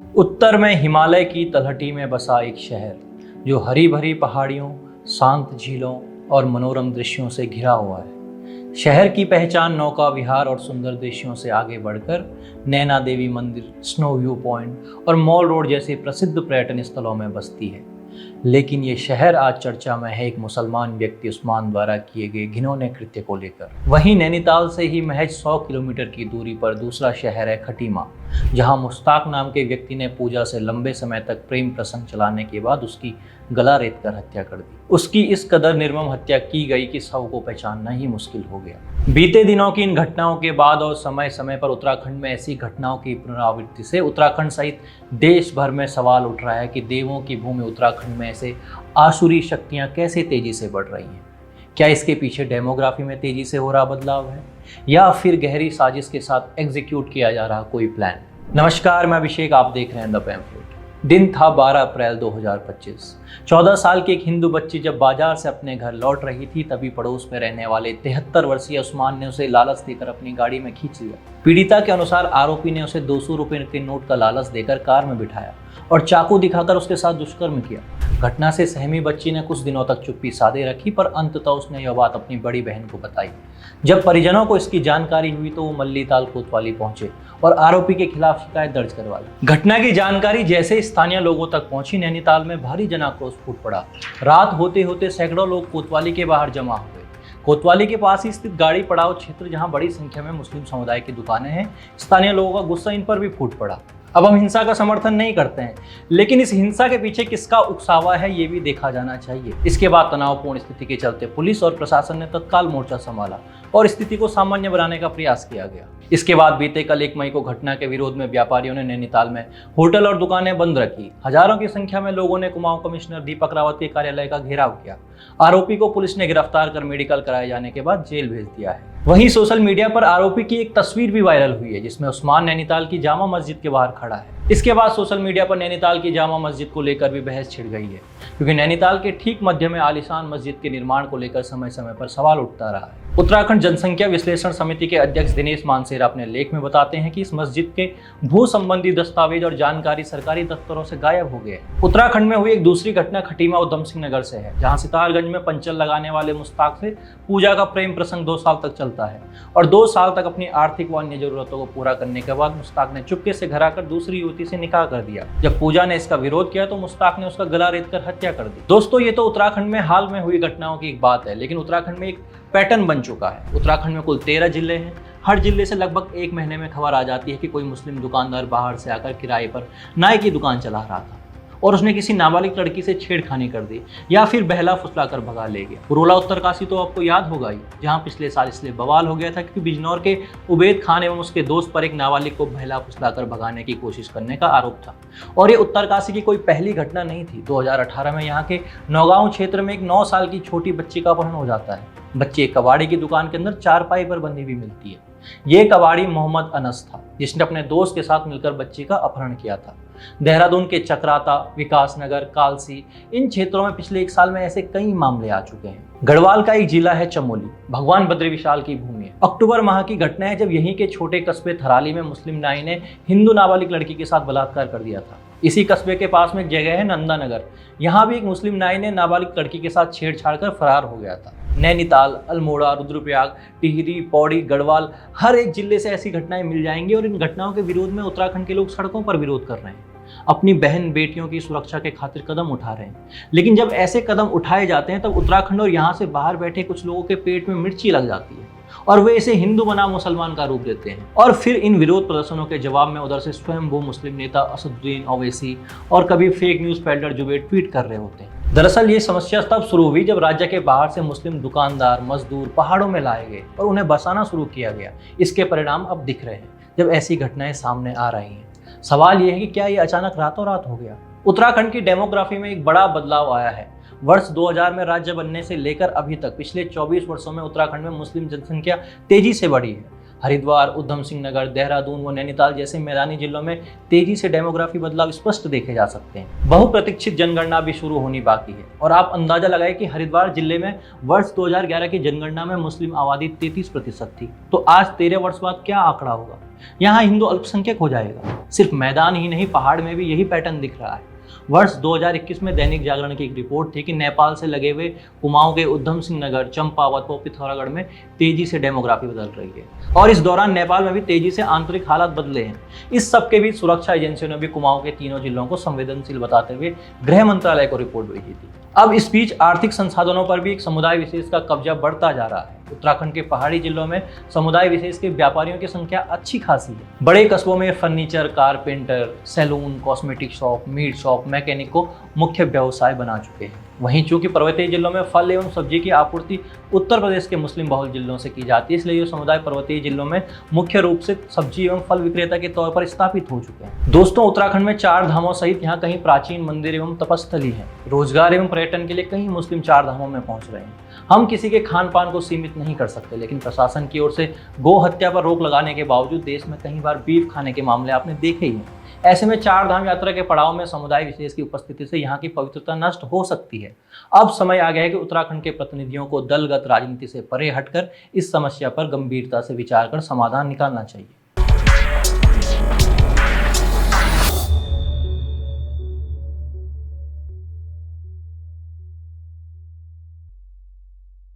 उत्तर में हिमालय की तलहटी में बसा एक शहर जो हरी भरी पहाड़ियों, शांत झीलों और मनोरम दृश्यों से घिरा हुआ है। शहर की पहचान नौका विहार और सुंदर दृश्यों से आगे बढ़कर नैना देवी मंदिर, स्नो व्यू पॉइंट और मॉल रोड जैसे प्रसिद्ध पर्यटन स्थलों में बसती है। लेकिन ये शहर आज चर्चा में है एक मुसलमान व्यक्ति उस्मान द्वारा किए गए घिनौने कृत्य को लेकर। वहीं नैनीताल से ही महज 100 किलोमीटर की दूरी पर दूसरा शहर है खटीमा, जहां मुश्ताक नाम के व्यक्ति ने पूजा से लंबे समय तक प्रेम प्रसंग चलाने के बाद उसकी गला रेत कर हत्या कर दी। उसकी इस कदर निर्मम हत्या की गई कि शव को पहचानना ही मुश्किल हो गया। बीते दिनों की इन घटनाओं के बाद और समय समय पर उत्तराखंड में ऐसी घटनाओं की पुनरावृत्ति से उत्तराखंड सहित देश भर में सवाल उठ रहा है कि देवों की भूमि उत्तराखंड में ऐसे आसुरी शक्तियां कैसे तेजी से बढ़ रही हैं। क्या इसके पीछे डेमोग्राफी में तेजी से हो रहा बदलाव है, या फिर गहरी साजिश के साथ एग्जीक्यूट किया जा रहा कोई प्लान। नमस्कार, मैं अभिषेक, आप देख रहे हैं द पैम्फलेट। दिन था 12 अप्रैल 2025। 14 साल की एक हिंदू बच्ची जब बाजार से अपने घर लौट रही थी, तभी पड़ोस में रहने वाले 73 वर्षीय उस्मान ने उसे लालच देकर अपनी गाड़ी में खींच लिया। पीड़िता के अनुसार आरोपी ने उसे 200 रुपए के नोट का लालच देकर कार में बिठाया और चाकू दिखाकर उसके साथ दुष्कर्म किया। घटना से सहमी बच्ची ने कुछ दिनों तक चुप्पी साधे रखी, पर अंततः उसने यह बात अपनी बड़ी बहन को बताई। जब परिजनों को इसकी जानकारी हुई तो वो मल्लीताल कोतवाली पहुंचे और आरोपी के खिलाफ शिकायत दर्ज करवाई। घटना की जानकारी जैसे स्थानीय लोगों तक पहुंची, नैनीताल में भारी जनाक्रोश फूट पड़ा। रात होते होते सैकड़ों लोग कोतवाली के बाहर जमा हुए। कोतवाली के पास ही स्थित गाड़ी पड़ाव क्षेत्र, जहां बड़ी संख्या में मुस्लिम समुदाय की दुकानें हैं, स्थानीय लोगों का गुस्सा इन पर भी फूट पड़ा। अब हम हिंसा का समर्थन नहीं करते हैं, लेकिन इस हिंसा के पीछे किसका उकसावा है ये भी देखा जाना चाहिए। इसके बाद तनावपूर्ण स्थिति के चलते पुलिस और प्रशासन ने तत्काल मोर्चा संभाला और स्थिति को सामान्य बनाने का प्रयास किया गया। इसके बाद बीते कल 1 मई को घटना के विरोध में व्यापारियों ने नैनीताल में होटल और दुकानें बंद रखी। हजारों की संख्या में लोगों ने कुमाऊं कमिश्नर दीपक रावत के कार्यालय का घेराव किया। आरोपी को पुलिस ने गिरफ्तार कर मेडिकल कराए जाने के बाद जेल भेज दिया है। वहीं सोशल मीडिया पर आरोपी की एक तस्वीर भी वायरल हुई है, जिसमें उस्मान नैनीताल की जामा मस्जिद के बाहर खड़ा है। इसके बाद सोशल मीडिया पर नैनीताल की जामा मस्जिद को लेकर भी बहस छिड़ गई है, क्योंकि नैनीताल के ठीक मध्य में आलीशान मस्जिद के निर्माण को लेकर समय समय पर सवाल उठता रहा है। उत्तराखंड जनसंख्या विश्लेषण समिति के अध्यक्ष दिनेश मानसेरा अपने लेख में बताते हैं कि इस मस्जिद के भू संबंधी दस्तावेज और जानकारी सरकारी दफ्तरों से गायब हो गए। उत्तराखंड में हुई एक दूसरी घटना खटीमा उधम सिंह नगर से है, जहां सितारगंज में पंचल लगाने वाले मुश्ताक से पूजा का प्रेम प्रसंग 2 साल तक चलता है और 2 साल तक अपनी आर्थिक व अन्य जरूरतों को पूरा करने के बाद मुश्ताक ने चुपके से घर आकर दूसरी युवती से निकाह कर दिया। जब पूजा ने इसका विरोध किया तो मुश्ताक ने उसका गला रेत कर हत्या कर दी। दोस्तों, ये तो उत्तराखंड में हाल में हुई घटनाओं की एक बात है, लेकिन उत्तराखंड में एक पैटर्न बन चुका है। उत्तराखंड में कुल 13 जिले हैं। हर जिले से लगभग 1 महीने में खबर आ जाती है कि कोई मुस्लिम दुकानदार बाहर से आकर किराए पर नाई की दुकान चला रहा था और उसने किसी नाबालिग लड़की से छेड़खानी कर दी या फिर बहला फुसला कर भगा ले गया। पुरोला उत्तरकाशी तो आपको याद होगा ही, जहां पिछले साल इसलिए बवाल हो गया था क्योंकि बिजनौर के उबैद खान एवं उसके दोस्त पर एक नाबालिग को बहला फुसला कर भगाने की कोशिश करने का आरोप था। और ये उत्तरकाशी की कोई पहली घटना नहीं थी। 2018 में यहाँ के नौगांव क्षेत्र में एक 9 साल की छोटी बच्ची का अपहरण हो जाता है। बच्ची एक कबाड़ी की दुकान के अंदर चारपाई पर बंधी हुई मिलती है। ये कबाड़ी मोहम्मद अनस था, जिसने अपने दोस्त के साथ मिलकर बच्ची का अपहरण किया था। देहरादून के चक्राता, विकास नगर, कालसी, इन क्षेत्रों में पिछले 1 साल में ऐसे कई मामले आ चुके हैं। गढ़वाल का एक जिला है चमोली, भगवान बद्री विशाल की भूमि है। अक्टूबर माह की घटना है जब यहीं के छोटे कस्बे थराली में मुस्लिम नाई ने हिंदू नाबालिग लड़की के साथ बलात्कार कर दिया था। इसी कस्बे के पास में एक जगह है नंदा नगर, यहाँ भी एक मुस्लिम नाई ने नाबालिग लड़की के साथ छेड़छाड़ कर फरार हो गया था। नैनीताल, अल्मोड़ा, रुद्रप्रयाग, टिहरी, पौड़ी, गढ़वाल, हर एक जिले से ऐसी घटनाएं मिल जाएंगी और इन घटनाओं के विरोध में उत्तराखंड के लोग सड़कों पर विरोध कर रहे हैं, अपनी बहन बेटियों की सुरक्षा के खातिर कदम उठा रहे हैं। लेकिन जब ऐसे कदम उठाए जाते हैं तब उत्तराखंड और यहाँ से बाहर बैठे कुछ लोगों के पेट में मिर्ची लग जाती है और वे इसे हिंदू बनाम मुसलमान का रूप देते हैं। और फिर इन विरोध प्रदर्शनों के जवाब में उधर से स्वयं वो मुस्लिम नेता असदुद्दीन ओवैसी और कभी fake news peddler Zubair tweet कर रहे होते हैं। दरअसल ये समस्या तब शुरू हुई जब राज्य के बाहर से मुस्लिम दुकानदार, मजदूर पहाड़ों में लाए गए और उन्हें बसाना शुरू किया गया। इसके परिणाम अब दिख रहे हैं जब ऐसी घटनाएं सामने आ रही हैं। सवाल यह है कि क्या ये अचानक रातों रात हो गया। उत्तराखंड की डेमोग्राफी में एक बड़ा बदलाव आया है। वर्ष 2000 में राज्य बनने से लेकर अभी तक पिछले 24 वर्षों में उत्तराखंड में मुस्लिम जनसंख्या तेजी से बढ़ी है। हरिद्वार, उधम सिंह नगर, देहरादून व नैनीताल जैसे मैदानी जिलों में तेजी से डेमोग्राफी बदलाव स्पष्ट देखे जा सकते हैं। बहुप्रतीक्षित जनगणना भी शुरू होनी बाकी है और आप अंदाजा लगाएं कि हरिद्वार जिले में वर्ष 2011 की जनगणना में मुस्लिम आबादी 33% थी, तो आज 13 वर्ष बाद क्या आंकड़ा होगा? यहाँ हिंदू अल्पसंख्यक हो जाएगा। सिर्फ मैदान ही नहीं, पहाड़ में भी यही पैटर्न दिख रहा है। वर्ष 2021 में दैनिक जागरण की एक रिपोर्ट थी कि नेपाल से लगे हुए कुमाऊं के उधम सिंह नगर, चंपावत व पिथौरागढ़ में तेजी से डेमोग्राफी बदल रही है और इस दौरान नेपाल में भी तेजी से आंतरिक हालात बदले हैं। इस सबके बीच सुरक्षा एजेंसियों ने भी कुमाऊं के तीनों जिलों को संवेदनशील बताते हुए गृह मंत्रालय को रिपोर्ट भेजी थी। अब इस बीच आर्थिक संसाधनों पर भी एक समुदाय विशेष का कब्जा बढ़ता जा रहा है। उत्तराखंड के पहाड़ी जिलों में समुदाय विशेष के व्यापारियों की संख्या अच्छी खासी है। बड़े कस्बों में furniture, carpenter, salon, cosmetic shop, meat shop, mechanic को मुख्य व्यवसाय बना चुके हैं। वहीं चूंकि पर्वतीय जिलों में फल एवं सब्जी की आपूर्ति उत्तर प्रदेश के मुस्लिम बहुल जिलों से की जाती है, इसलिए ये समुदाय पर्वतीय जिलों में मुख्य रूप से सब्जी एवं फल विक्रेता के तौर पर स्थापित हो चुके हैं। दोस्तों, उत्तराखंड में 4 धामों सहित यहाँ कहीं प्राचीन मंदिर एवं तपस्थली है। रोजगार एवं पर्यटन के लिए कई मुस्लिम 4 धामों में पहुंच रहे हैं। हम किसी के खान पान को सीमित नहीं कर सकते, लेकिन प्रशासन की ओर से गो हत्या पर रोक लगाने के बावजूद देश में कई बार बीफ खाने के मामले आपने देखे ही हैं। ऐसे में 4 धाम यात्रा के पड़ाव में समुदाय विशेष की उपस्थिति से यहाँ की पवित्रता नष्ट हो सकती है। अब समय आ गया है कि उत्तराखंड के प्रतिनिधियों को दलगत राजनीति से परे हटकर इस समस्या पर गंभीरता से विचार कर समाधान निकालना चाहिए।